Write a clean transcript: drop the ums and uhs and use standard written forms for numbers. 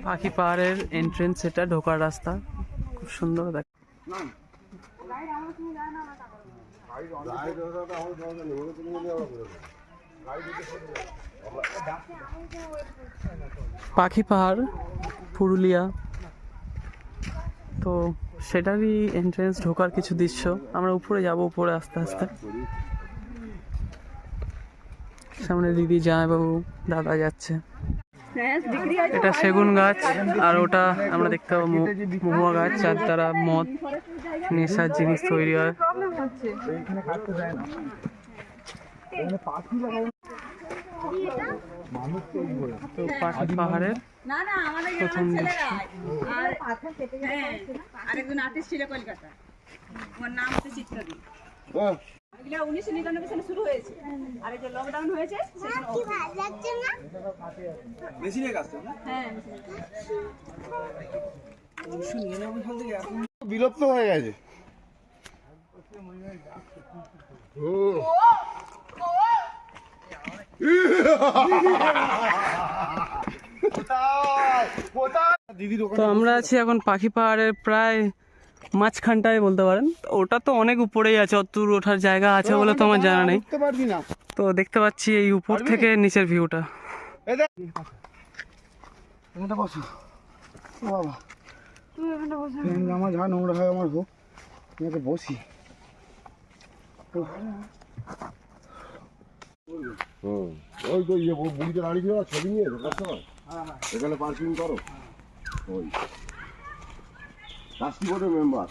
পাখি পাহাড়ের এন্ট্রেন্স, এটা ঢোকার রাস্তা, খুব সুন্দর দেখ। পাখি পাহাড় পুরুলিয়া, তো সেটারই এন্ট্রেন্স, ঢোকার কিছু দৃশ্য। আমরা উপরে যাব, উপরে আস্তে আস্তে। সামনে দিদি, জামাইবাবু, দাদা যাচ্ছে। এটা সেগুন গাছ, আর ওটা আমরা দেখতে পাবো মহুয়া গাছ, যার দ্বারা মদ নেশার জিনিস তৈরি হয়। তো পাখি পাহাড়ের প্রথম দৃশ্য। আরেকজন আর্টিস্ট ছিল কলকাতা, ওর নাম হচ্ছে চিত্রদীপ। এগুলো 1999 সালে শুরু হয়েছে, আর এই যে লকডাউন হয়েছে কি ভালো লাগছে না মেশিনের কাজ তো না। হ্যাঁ, শুনিয়ে না বল থেকে এখন বিলুপ্ত হয়ে গেছে। তো আমরা আছি এখন পাখি পাহাড়ের প্রায় মাঝখানটায় বলতে পারেন। ওটা তো অনেক উপরেই আছে, অতদূর ওঠার জায়গা আছে বলে তো আমার জানা নেই। তো দেখতে পাচ্ছি এই উপর থেকে নিচের ভিউটা। আমার যা নোংরা হয় আমার হোক, বসি। ওই তো ইয়ে বুড়িতে দাঁড়িয়ে ছিল, ছবি নিয়ে এখানে পার্কিং করো। ওই ট্রাস্টি বোর্ডের মেম্বার।